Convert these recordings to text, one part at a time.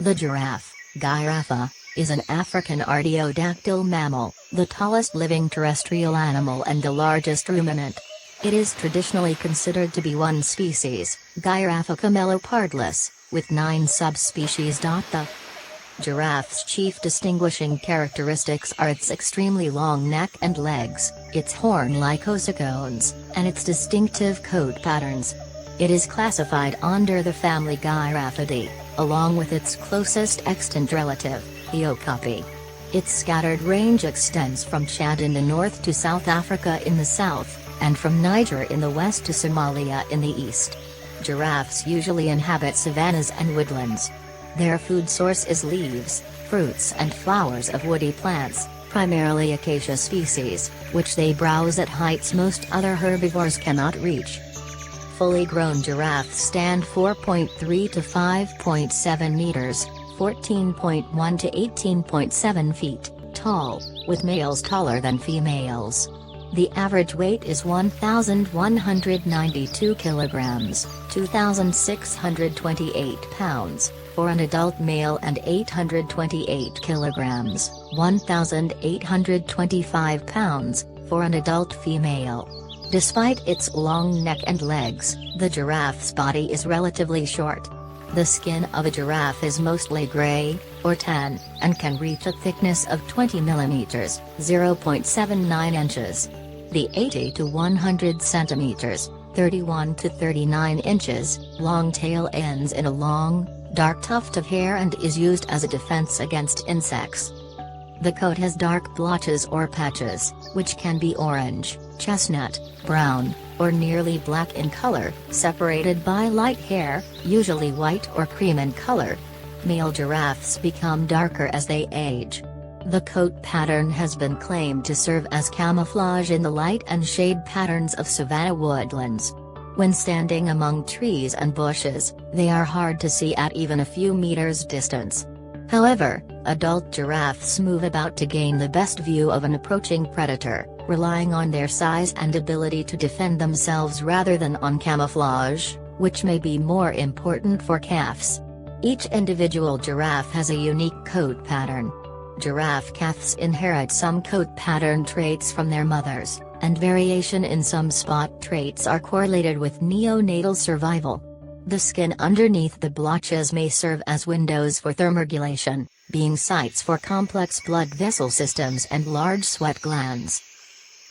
The giraffe, Giraffa, is an African artiodactyl mammal, the tallest living terrestrial animal and the largest ruminant. It is traditionally considered to be one species, Giraffa camelopardalis, with 9 subspecies.The. Giraffe's chief distinguishing characteristics are its extremely long neck and legs, its horn-like ossicones, and its distinctive coat patterns. It is classified under the family Giraffidae, along with its closest extant relative, the okapi. Its scattered range extends from Chad in the north to South Africa in the south, and from Niger in the west to Somalia in the east. Giraffes usually inhabit savannahs and woodlands. Their food source is leaves, fruits and flowers of woody plants, primarily acacia species, which they browse at heights most other herbivores cannot reach. Fully grown giraffes stand 4.3 to 5.7 meters, 14.1 to 18.7 feet, tall, with males taller than females. The average weight is 1,192 kilograms, 2,628 pounds, for an adult male and 828 kilograms, 1,825 pounds, for an adult female. Despite its long neck and legs, the giraffe's body is relatively short. The skin of a giraffe is mostly gray, or tan, and can reach a thickness of 20 millimeters, 0.79 inches. The 80 to 100 centimeters, 31 to 39 inches, long tail ends in a long, dark tuft of hair and is used as a defense against insects. The coat has dark blotches or patches, which can be orange, chestnut, brown, or nearly black in color, separated by light hair, usually white or cream in color. Male giraffes become darker as they age. The coat pattern has been claimed to serve as camouflage in the light and shade patterns of savanna woodlands. When standing among trees and bushes, they are hard to see at even a few meters distance. However, adult giraffes move about to gain the best view of an approaching predator, relying on their size and ability to defend themselves rather than on camouflage, which may be more important for calves. Each individual giraffe has a unique coat pattern. Giraffe calves inherit some coat pattern traits from their mothers, and variation in some spot traits are correlated with neonatal survival. The skin underneath the blotches may serve as windows for thermoregulation, being sites for complex blood vessel systems and large sweat glands.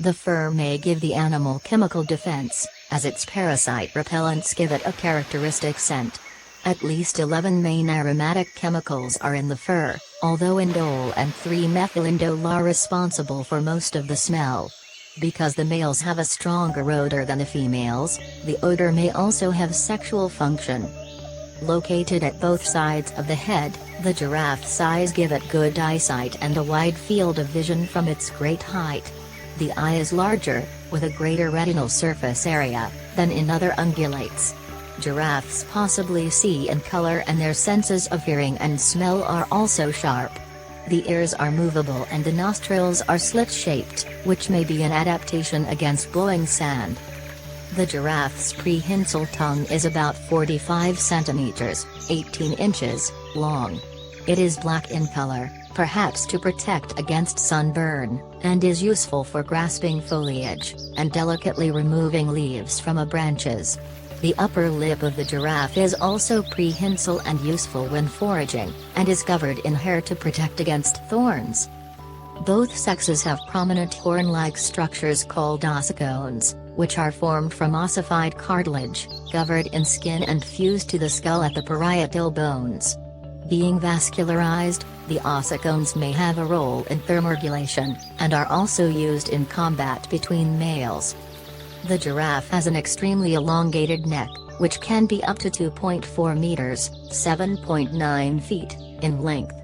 The fur may give the animal chemical defense, as its parasite repellents give it a characteristic scent. At least 11 main aromatic chemicals are in the fur, although indole and 3-methylindole are responsible for most of the smell. Because the males have a stronger odor than the females, the odor may also have sexual function. Located at both sides of the head, the giraffe's eyes give it good eyesight and a wide field of vision from its great height. The eye is larger, with a greater retinal surface area, than in other ungulates. Giraffes possibly see in color and their senses of hearing and smell are also sharp. The ears are movable and the nostrils are slit-shaped, which may be an adaptation against blowing sand. The giraffe's prehensile tongue is about 45 centimeters, 18 inches, long. It is black in color, perhaps to protect against sunburn, and is useful for grasping foliage, and delicately removing leaves from branches. The upper lip of the giraffe is also prehensile and useful when foraging, and is covered in hair to protect against thorns. Both sexes have prominent horn-like structures called ossicones, which are formed from ossified cartilage, covered in skin and fused to the skull at the parietal bones. Being vascularized, the ossicones may have a role in thermoregulation, and are also used in combat between males. The giraffe has an extremely elongated neck, which can be up to 2.4 meters, 7.9 feet, in length.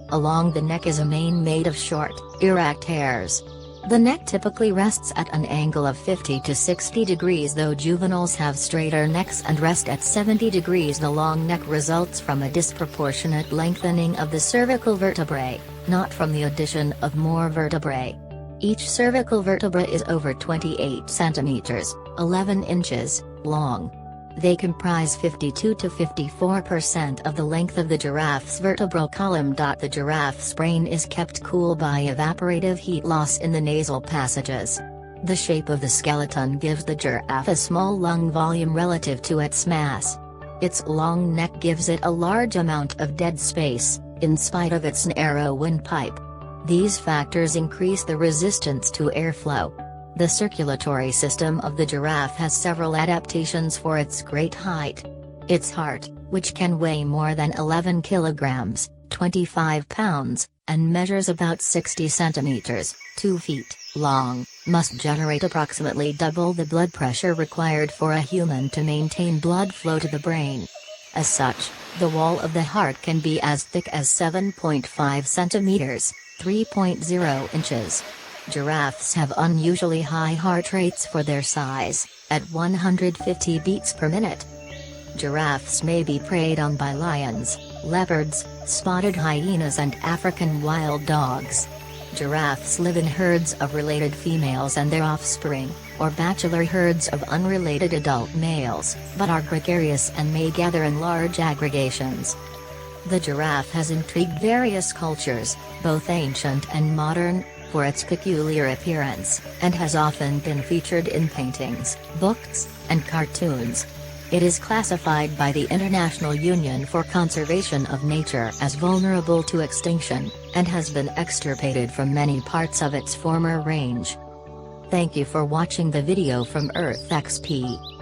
Along the neck is a mane made of short, erect hairs. The neck typically rests at an angle of 50 to 60 degrees, though juveniles have straighter necks and rest at 70 degrees. The long neck results from a disproportionate lengthening of the cervical vertebrae, not from the addition of more vertebrae. Each cervical vertebra is over 28 centimeters, 11 inches, long. They comprise 52 to 54% of the length of the giraffe's vertebral column. The giraffe's brain is kept cool by evaporative heat loss in the nasal passages. The shape of the skeleton gives the giraffe a small lung volume relative to its mass. Its long neck gives it a large amount of dead space, in spite of its narrow windpipe. These factors increase the resistance to airflow. The circulatory system of the giraffe has several adaptations for its great height. Its heart, which can weigh more than 11 kilograms, 25 pounds, and measures about 60 centimeters, 2 feet, long, must generate approximately double the blood pressure required for a human to maintain blood flow to the brain. As such, the wall of the heart can be as thick as 7.5 centimeters, 3.0 inches. Giraffes have unusually high heart rates for their size, at 150 beats per minute. Giraffes may be preyed on by lions, leopards, spotted hyenas and African wild dogs. Giraffes live in herds of related females and their offspring, or bachelor herds of unrelated adult males, but are gregarious and may gather in large aggregations. The giraffe has intrigued various cultures, both ancient and modern, for its peculiar appearance, and has often been featured in paintings, books, and cartoons. It is classified by the International Union for Conservation of Nature as vulnerable to extinction, and has been extirpated from many parts of its former range. Thank you for watching the video from Earth XP.